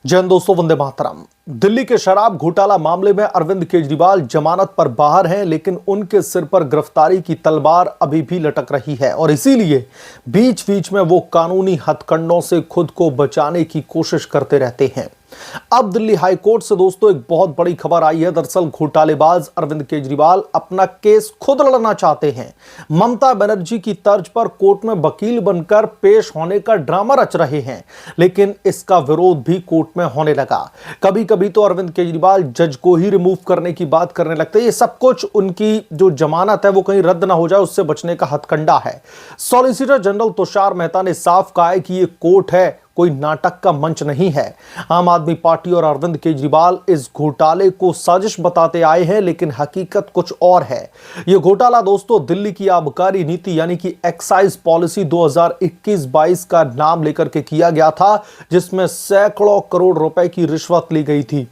जय हिंद दोस्तों, वंदे मातरम। दिल्ली के शराब घोटाला मामले में अरविंद केजरीवाल जमानत पर बाहर हैं, लेकिन उनके सिर पर गिरफ्तारी की तलवार अभी भी लटक रही है और इसीलिए बीच बीच में वो कानूनी हथकंडों से खुद को बचाने की कोशिश करते रहते हैं। अब दिल्ली हाई कोर्ट से दोस्तों एक बहुत बड़ी खबर आई है। दरअसल घोटालेबाज अरविंद केजरीवाल अपना केस खुद लड़ना चाहते हैं। ममता बनर्जी की तर्ज पर कोर्ट में वकील बनकर पेश होने का ड्रामा रच रहे हैं, लेकिन इसका विरोध भी कोर्ट में होने लगा। कभी कभी तो अरविंद केजरीवाल जज को ही रिमूव करने की बात करने लगते हैं। ये सब कुछ उनकी जो जमानत है वो कहीं रद्द ना हो जाए उससे बचने का हथकंडा है। सॉलिसिटर जनरल तुषार मेहता ने साफ कहा है कि ये कोर्ट है, कोई नाटक का मंच नहीं है। आम आदमी पार्टी और अरविंद केजरीवाल इस घोटाले को साजिश बताते आए हैं, लेकिन हकीकत कुछ और है। यह घोटाला दोस्तों दिल्ली की आबकारी नीति यानी कि एक्साइज पॉलिसी 2021-22 का नाम लेकर के किया गया था, जिसमें सैकड़ों करोड़ रुपए की रिश्वत ली गई थी।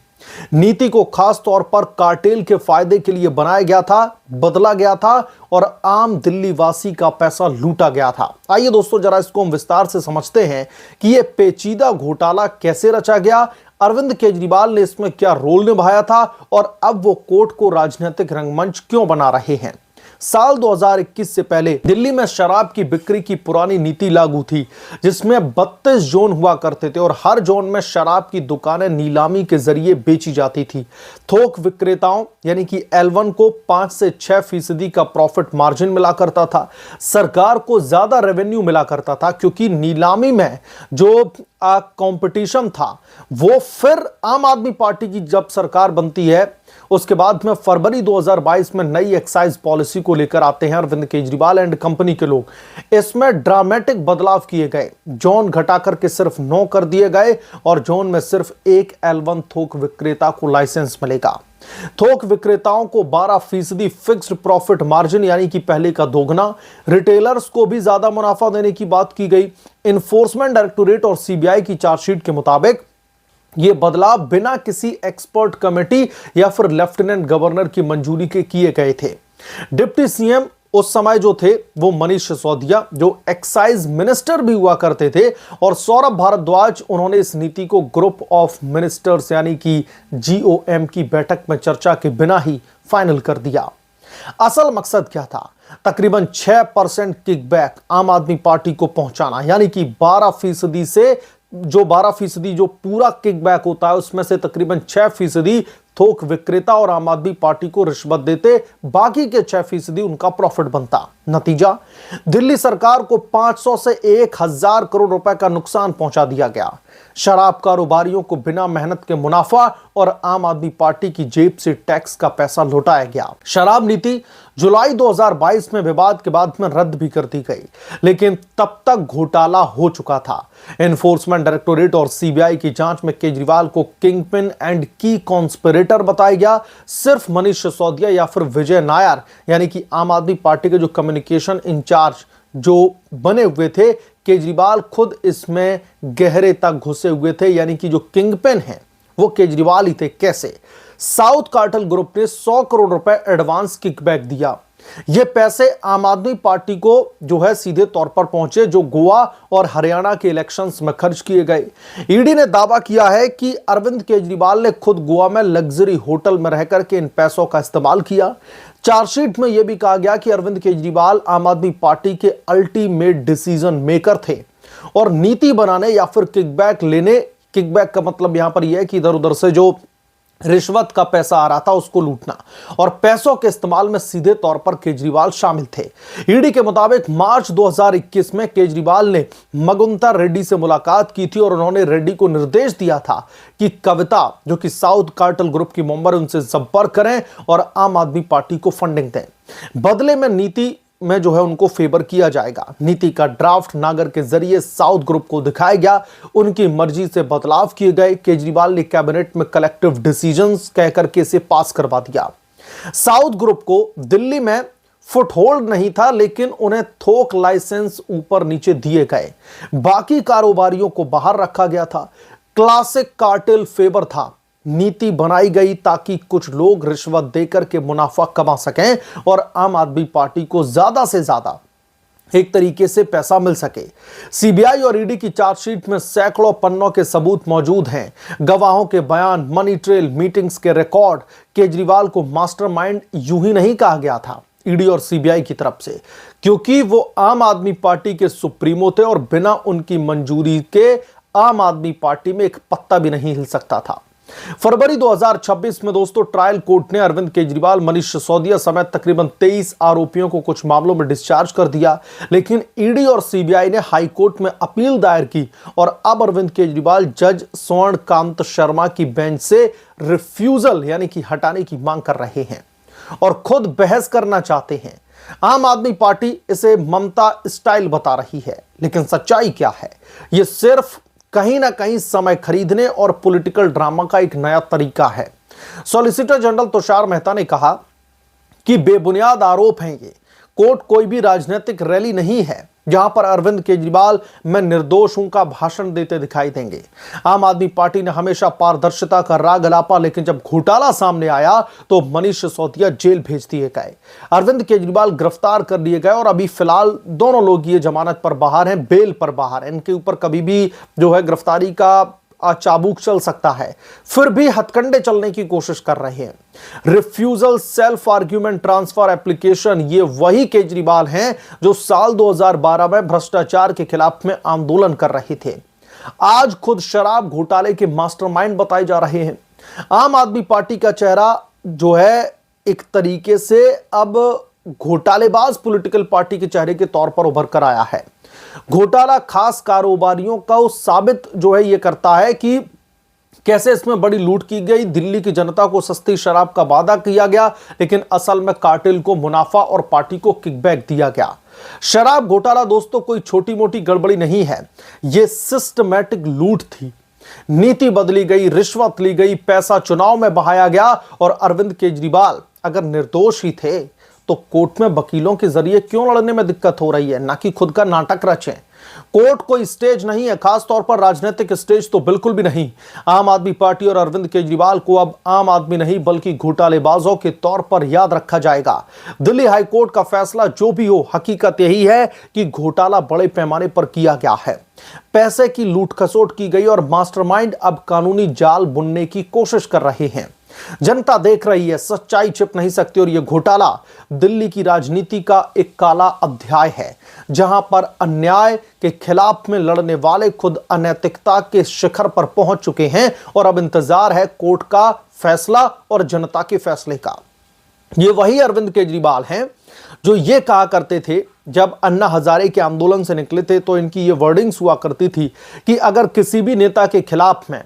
नीति को खास तौर पर कार्टेल के फायदे के लिए बनाया गया था, बदला गया था और आम दिल्ली वासी का पैसा लूटा गया था। आइए दोस्तों जरा इसको हम विस्तार से समझते हैं कि यह पेचीदा घोटाला कैसे रचा गया, अरविंद केजरीवाल ने इसमें क्या रोल निभाया था और अब वो कोर्ट को राजनीतिक रंगमंच क्यों बना रहे हैं। साल 2021 से पहले दिल्ली में शराब की बिक्री की पुरानी नीति लागू थी, जिसमें 32 जोन हुआ करते थे और हर जोन में शराब की दुकानें नीलामी के जरिए बेची जाती थी। थोक विक्रेताओं यानी कि L1 को 5 से 6% का प्रॉफिट मार्जिन मिला करता था। सरकार को ज्यादा रेवेन्यू मिला करता था, क्योंकि नीलामी में जो कंपटीशन था वो फिर आम आदमी पार्टी की जब सरकार बनती है उसके बाद में फरवरी 2022 में नई एक्साइज पॉलिसी को लेकर आते हैं अरविंद केजरीवाल एंड कंपनी के लोग। इसमें ड्रामेटिक बदलाव किए गए, जोन घटाकर के सिर्फ 9 कर दिए गए और जोन में सिर्फ एक L1 थोक विक्रेता को लाइसेंस मिलेगा। थोक विक्रेताओं को 12% फिक्स्ड प्रॉफिट मार्जिन यानी कि पहले का दोगुना, रिटेलर्स को भी ज्यादा मुनाफा देने की बात की गई। इन्फोर्समेंट डायरेक्टोरेट और सीबीआई की चार्जशीट के मुताबिक ये बदलाव बिना किसी एक्सपर्ट कमेटी या फिर लेफ्टिनेंट गवर्नर की मंजूरी के किए गए थे। डिप्टी सीएम उस समय जो थे वो मनीष सिसोदिया, जो एक्साइज मिनिस्टर भी हुआ करते थे, और सौरभ भारद्वाज, उन्होंने इस नीति को ग्रुप ऑफ मिनिस्टर्स यानी कि GOM की बैठक में चर्चा के बिना ही फाइनल कर दिया। असल मकसद क्या था? तकरीबन 6% किकबैक आम आदमी पार्टी को पहुंचाना, यानी कि 12% से जो 12% जो पूरा किकबैक होता है उसमें से तकरीबन 6% थोक विक्रेता और आम आदमी पार्टी को रिश्वत देते, बाकी के 6% उनका प्रॉफिट बनता। नतीजा, दिल्ली सरकार को 500 से 1000 करोड़ रुपए का नुकसान पहुंचा दिया गया। शराब कारोबारियों को बिना मेहनत के मुनाफा और आम आदमी पार्टी की जेब से टैक्स का पैसा लौटाया गया। शराब नीति जुलाई 2022 में विवाद के बाद में रद्द भी कर दी गई, लेकिन तब तक घोटाला हो चुका था। एनफोर्समेंट डायरेक्टोरेट और सीबीआई की जांच में केजरीवाल को किंगपिन एंड की कॉन्स्पिरेटर बताया गया। सिर्फ मनीष सिसोदिया या फिर विजय नायर यानी कि आम आदमी पार्टी के जो कम्युनिकेशन इंचार्ज जो बने हुए थे, केजरीवाल खुद इसमें गहरे तक घुसे हुए थे, यानी कि जो किंगपिन है वो केजरीवाल ही थे। कैसे? साउथ कार्टेल ग्रुप ने 100 करोड़ रुपए एडवांस किकबैक दिया। ये पैसे आम आदमी पार्टी को जो है सीधे तौर पर पहुंचे, जो गोवा और हरियाणा के इलेक्शंस में खर्च किए गए। ईडी ने दावा किया है कि अरविंद केजरीवाल ने खुद गोवा में लग्जरी होटल में रहकर के इन पैसों का इस्तेमाल किया। चार्जशीट में यह भी कहा गया कि अरविंद केजरीवाल आम आदमी पार्टी के अल्टीमेट डिसीजन मेकर थे और नीति बनाने या फिर किकबैक लेने, किकबैक का मतलब यहां पर यह है कि इधर उधर से जो रिश्वत का पैसा आ रहा था उसको लूटना, और पैसों के इस्तेमाल में सीधे तौर पर केजरीवाल शामिल थे। ईडी के मुताबिक मार्च 2021 में केजरीवाल ने मगुंता रेड्डी से मुलाकात की थी और उन्होंने रेड्डी को निर्देश दिया था कि कविता, जो कि साउथ कार्टेल ग्रुप की मेंबर, उनसे संपर्क करें और आम आदमी पार्टी को फंडिंग दें। बदले में नीति में जो है उनको फेवर किया जाएगा। नीति का ड्राफ्ट नागर के जरिए साउथ ग्रुप को दिखाया गया, उनकी मर्जी से बदलाव किए गए। केजरीवाल ने कैबिनेट में कलेक्टिव डिसीजंस कहकर के इसे पास करवा दिया। साउथ ग्रुप को दिल्ली में फुटहोल्ड नहीं था, लेकिन उन्हें थोक लाइसेंस ऊपर नीचे दिए गए। बाकी कारोबारियों को बाहर रखा गया था। क्लासिक कार्टेल फेवर था। नीति बनाई गई ताकि कुछ लोग रिश्वत देकर के मुनाफा कमा सकें और आम आदमी पार्टी को ज्यादा से ज्यादा एक तरीके से पैसा मिल सके। सीबीआई और ईडी की चार्जशीट में सैकड़ों पन्नों के सबूत मौजूद हैं, गवाहों के बयान, मनी ट्रेल, मीटिंग्स के रिकॉर्ड। केजरीवाल को मास्टरमाइंड यूं ही नहीं कहा गया था ईडी और सीबीआई की तरफ से, क्योंकि वो आम आदमी पार्टी के सुप्रीमो थे और बिना उनकी मंजूरी के आम आदमी पार्टी में एक पत्ता भी नहीं हिल सकता था। फरवरी 2026 में दोस्तों ट्रायल कोर्ट ने अरविंद केजरीवाल, मनीष सिसोदिया समेत तकरीबन 23 आरोपियों को कुछ मामलों में डिस्चार्ज कर दिया, लेकिन ईडी और सीबीआई ने हाई कोर्ट में अपील दायर की और अब अरविंद केजरीवाल जज स्वर्णकांत शर्मा की बेंच से रिफ्यूजल यानी कि हटाने की मांग कर रहे हैं और खुद बहस करना चाहते हैं। आम आदमी पार्टी इसे ममता स्टाइल बता रही है, लेकिन सच्चाई क्या है? यह सिर्फ कहीं ना कहीं समय खरीदने और पॉलिटिकल ड्रामा का एक नया तरीका है। सॉलिसिटर जनरल तुषार मेहता ने कहा कि बेबुनियाद आरोप हैं ये। कोर्ट कोई भी राजनीतिक रैली नहीं है जहां पर अरविंद केजरीवाल मैं निर्दोष हूं का भाषण देते दिखाई देंगे। आम आदमी पार्टी ने हमेशा पारदर्शिता का राग अलापा, लेकिन जब घोटाला सामने आया तो मनीष सिसोदिया जेल भेज दिए गए, अरविंद केजरीवाल गिरफ्तार कर लिए गए और अभी फिलहाल दोनों लोग ये जमानत पर बाहर हैं, बेल पर बाहर हैं। इनके ऊपर कभी भी जो है गिरफ्तारी का चाबुक चल सकता है, फिर भी हथकंडे चलने की कोशिश कर रहे हैं। Refusal self argument transfer application, ये वही केजरीवाल हैं जो साल 2012 में भ्रष्टाचार के खिलाफ में आंदोलन कर रहे थे, आज खुद शराब घोटाले के मास्टरमाइंड बताए जा रहे हैं। आम आदमी पार्टी का चेहरा जो है एक तरीके से अब घोटालेबाज पॉलिटिकल पार्टी के चेहरे के तौर पर उभर कर आया है। घोटाला खास कारोबारियों का साबित जो है ये करता है कि कैसे इसमें बड़ी लूट की गई, दिल्ली की जनता को सस्ती शराब का वादा किया गया, लेकिन असल में कार्टेल को मुनाफा और पार्टी को किकबैक दिया गया। शराब घोटाला दोस्तों कोई छोटी मोटी गड़बड़ी नहीं है, यह सिस्टमैटिक लूट थी। नीति बदली गई, रिश्वत ली गई, पैसा चुनाव में बहाया गया और अरविंद केजरीवाल अगर निर्दोष ही थे तो कोर्ट में वकीलों के जरिए क्यों लड़ने में दिक्कत हो रही है, ना कि खुद का नाटक रचें। कोर्ट कोई स्टेज नहीं है, खास तौर पर राजनीतिक स्टेज तो बिल्कुल भी नहीं। आम आदमी पार्टी और अरविंद केजरीवाल को अब आम आदमी नहीं बल्कि घोटालेबाजों के तौर पर याद रखा जाएगा। दिल्ली हाई कोर्ट का फैसला जो भी हो, हकीकत यही है कि घोटाला बड़े पैमाने पर किया गया है, पैसे की लूट खसोट की गई और मास्टरमाइंड अब कानूनी जाल बुनने की कोशिश कर रहे हैं। जनता देख रही है, सच्चाई छिप नहीं सकती और यह घोटाला दिल्ली की राजनीति का एक काला अध्याय है, जहां पर अन्याय के खिलाफ में लड़ने वाले खुद अनैतिकता के शिखर पर पहुंच चुके हैं और अब इंतजार है कोर्ट का फैसला और जनता के फैसले का। ये वही अरविंद केजरीवाल हैं जो ये कहा करते थे, जब अन्ना हजारे के आंदोलन से निकले थे तो इनकी ये वर्डिंग्स हुआ करती थी कि अगर किसी भी नेता के खिलाफ में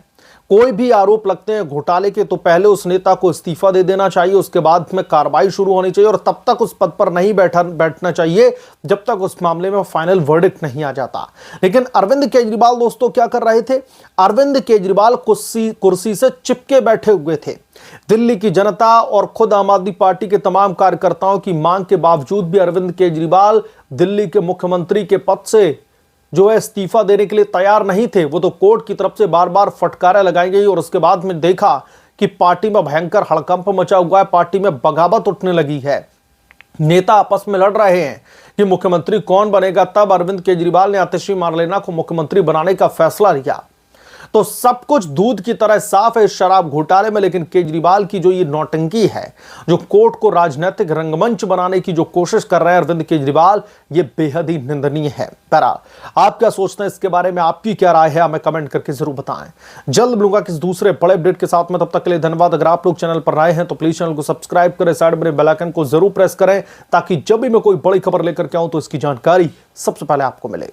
कोई भी आरोप लगते हैं घोटाले के तो पहले उस नेता को इस्तीफा दे देना चाहिए, उसके बाद में कार्रवाई शुरू होनी चाहिए और तब तक उस पद पर नहीं बैठना चाहिए जब तक उस मामले में फाइनल वर्डिक्ट नहीं आ जाता। लेकिन अरविंद केजरीवाल दोस्तों क्या कर रहे थे? अरविंद केजरीवाल कुर्सी से चिपके बैठे हुए थे। दिल्ली की जनता और खुद आम आदमी पार्टी के तमाम कार्यकर्ताओं की मांग के बावजूद भी अरविंद केजरीवाल दिल्ली के मुख्यमंत्री के पद से जो है इस्तीफा देने के लिए तैयार नहीं थे। वो तो कोर्ट की तरफ से बार बार फटकारें लगाई गई और उसके बाद में देखा कि पार्टी में भयंकर हड़कंप मचा हुआ है, पार्टी में बगावत उठने लगी है, नेता आपस में लड़ रहे हैं कि मुख्यमंत्री कौन बनेगा। तब अरविंद केजरीवाल ने आतिशी मार्लेना को मुख्यमंत्री बनाने का फैसला लिया। तो सब कुछ दूध की तरह साफ है इस शराब घोटाले में, लेकिन केजरीवाल की जो ये नौटंकी है, जो कोर्ट को राजनीतिक रंगमंच बनाने की जो कोशिश कर रहे हैं अरविंद केजरीवाल, ये बेहद ही निंदनीय है। पैरा, आप क्या सोचते हैं इसके बारे में? आपकी क्या राय है? हमें कमेंट करके जरूर बताएं। जल्द मिलूंगा किसी दूसरे बड़े अपडेट के साथ में, तब तक के लिए धन्यवाद। अगर आप लोग चैनल पर नए हैं तो प्लीज चैनल को सब्सक्राइब करें, साइड में बेल आइकन को जरूर प्रेस करें ताकि जब भी मैं कोई बड़ी खबर लेकर के आऊं तो इसकी जानकारी सबसे पहले आपको मिले।